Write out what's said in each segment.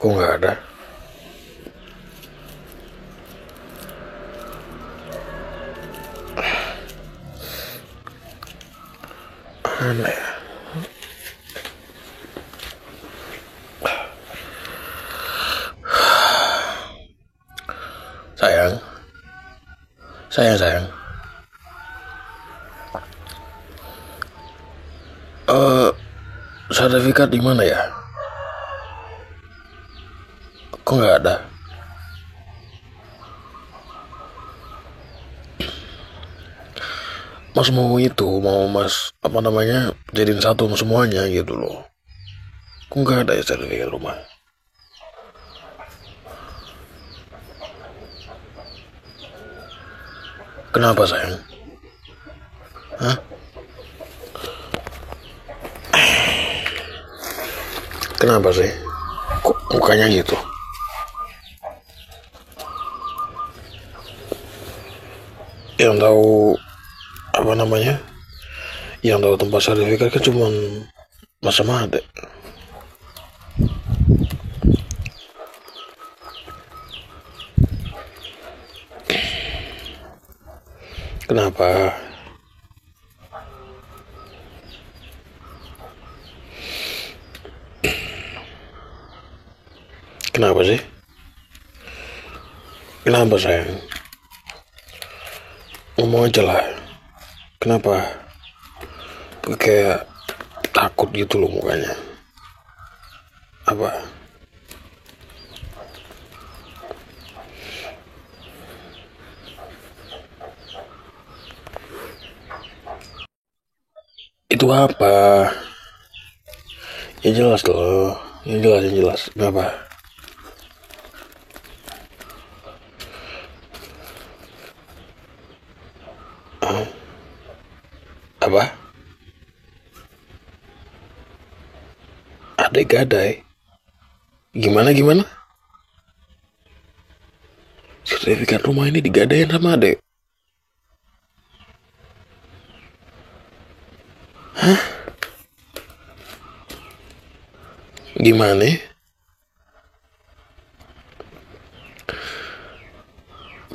Kok nggak ada? Aneh ya. Sayang. Sertifikat di mana ya? Kok nggak ada? Mas mau mas jadiin satu semuanya gitu loh. Kok nggak ada ya sertifikat rumah? Kenapa sayang? Hah? Kenapa sih? Kok mukanya gitu? Yang tahu Yang tahu tempat sertifikat kan cuma Mas sama Adek. Kenapa? Kenapa sih? Kenapa sayang? Ngomong aja lah. Kenapa? Kayak takut gitu loh mukanya. Apa? Itu apa? Ya jelas loh. Yang jelas. Kenapa? Hah? Apa? Adek gadai? Gimana? Sertifikat rumah ini digadain sama adek? Hah? Gimana?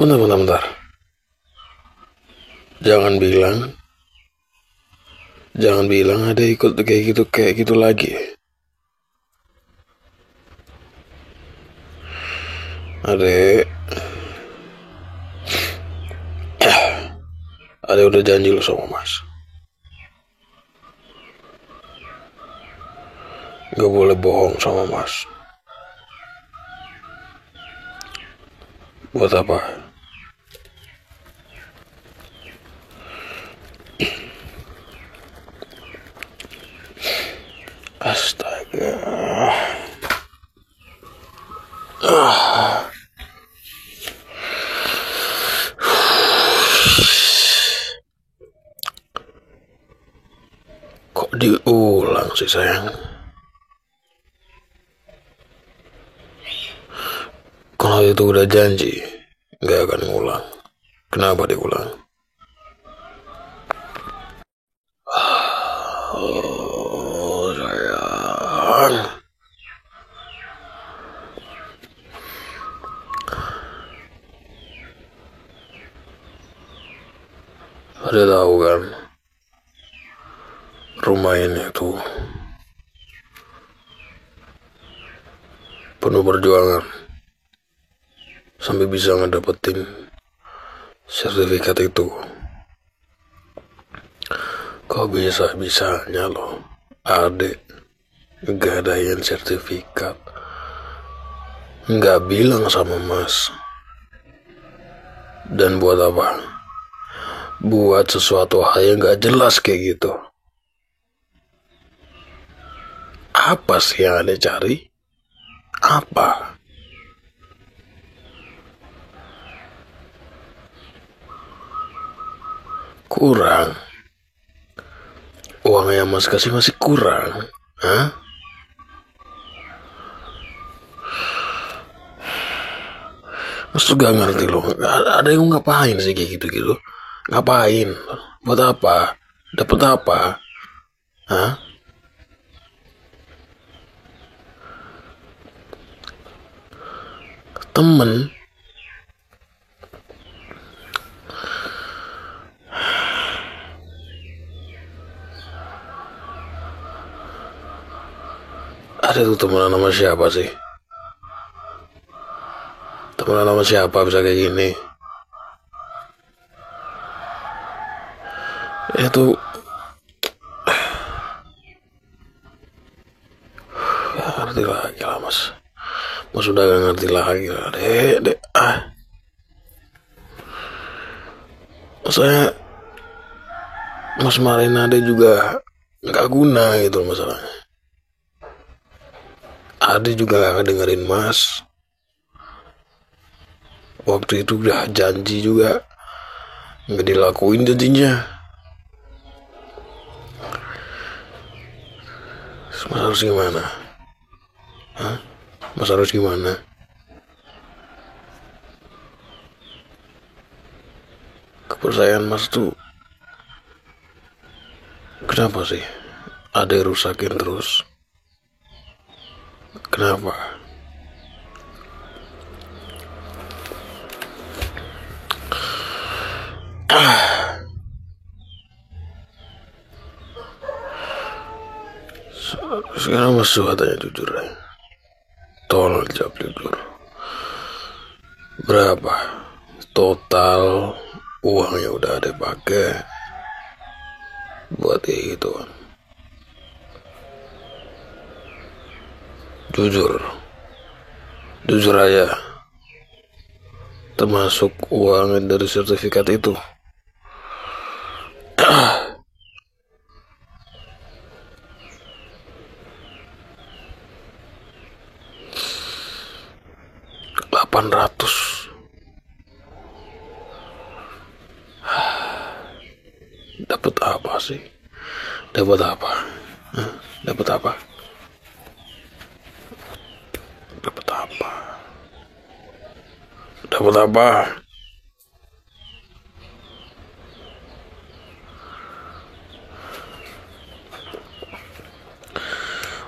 Bentar. Jangan bilang ada ikut kayak gitu lagi. Adek udah janji lo sama Mas. Gak boleh bohong sama Mas. Buat apa? Astaga. Kok diulang sih sayang? Kalau itu udah janji gak akan ngulang. Kenapa diulang? Oh sayang. Ada tahu kan, rumah ini tuh penuh perjuangan sampai bisa ngedapetin sertifikat itu. Kok bisa-bisanya loh adek gadain sertifikat, nggak bilang sama Mas. Dan buat apa? Buat sesuatu hal yang nggak jelas kayak gitu. Apa sih yang adek cari? Apa? Kurang. Uang yang Mas kasih masih kurang. Hah? Mas tuh gak ngerti loh. Ada yang ngapain sih kayak gitu-gitu? Ngapain? Buat apa? Dapat apa? Hah? temen. Ada tuh temenan sama siapa sih? Temenan sama siapa bisa kayak gini? Itu gak ngerti lagi lah mas. Mas udah gak ngerti lagi lah. Dek. Maksudnya Mas Marinade juga gak guna gitu masalahnya. Ade juga gak dengerin Mas. Waktu itu udah janji juga gak dilakuin janjinya. Mas harus gimana? Mas harus gimana? Kepercayaan Mas tuh kenapa sih ada yang rusakin terus? Kenapa? Sekarang Mas suka tanya jujur ya. Tolong jawab jujur. Berapa total uang yang udah ada pakai buat kayak gituan? Jujur aja. Termasuk uang dari sertifikat itu. $800. Dapat apa sih? Dapat apa? Dapat apa? Dapat apa? Dapat apa?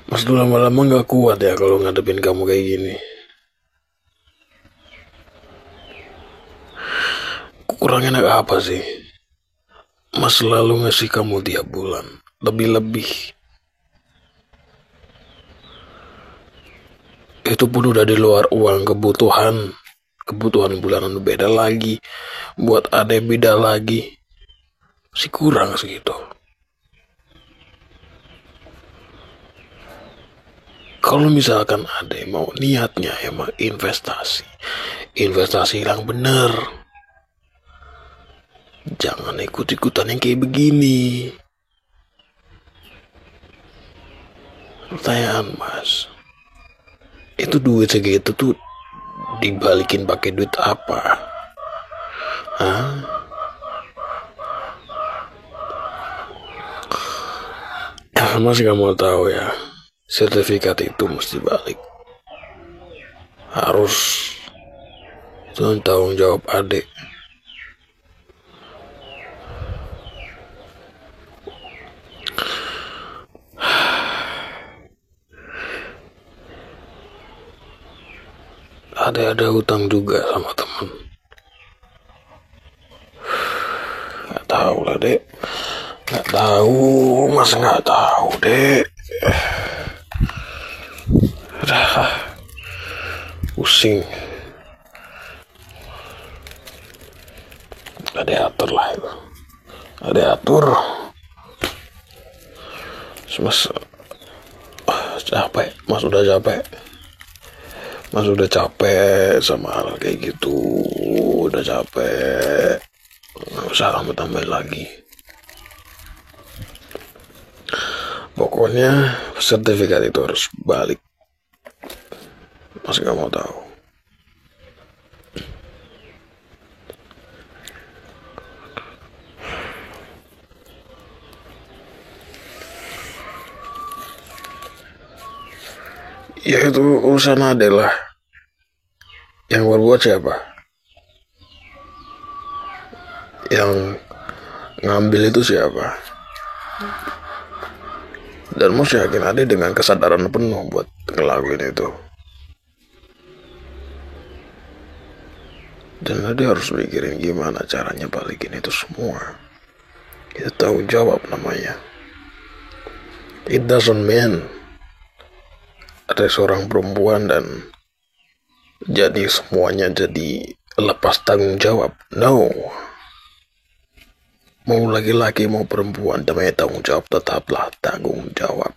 Mas tuh lama-lama gak kuat ya kalau ngadepin kamu kayak gini. Kurang enak apa sih? Mas selalu ngasih kamu tiap bulan lebih-lebih. Itu pun udah di luar uang kebutuhan bulanan beda lagi. Buat ade beda lagi. Masih kurang segitu. Kalau misalkan ade mau niatnya emang investasi yang bener. Jangan ikut-ikutan yang kayak begini. Pertanyaan Mas, itu duit segitu tuh dibalikin pakai duit apa? Mas gak mau tahu ya, sertifikat itu mesti balik. Harus itu tanggung jawab adik. Ada hutang juga sama teman. Gak tahu lah dek. Gak tahu, Mas gak tahu dek. Udah pusing. Ada atur lah itu. Ada atur. Mas capek. Mas udah capek. Mas udah capek sama hal kayak gitu. Udah capek. Gak usah tambah lagi. Pokoknya sertifikat itu harus balik. Mas gak mau tahu. Ya itu urusan ade lah. Yang berbuat siapa? Yang ngambil itu siapa? Dan Mas yakin ade dengan kesadaran penuh buat ngelakuin itu. Dan dia harus mikirin gimana caranya balikin itu semua. Itu tanggung jawab namanya. It doesn't mean ada seorang perempuan dan jadi semuanya jadi lepas tanggung jawab. No. Mau laki-laki mau perempuan, namanya tanggung jawab tetaplah tanggung jawab.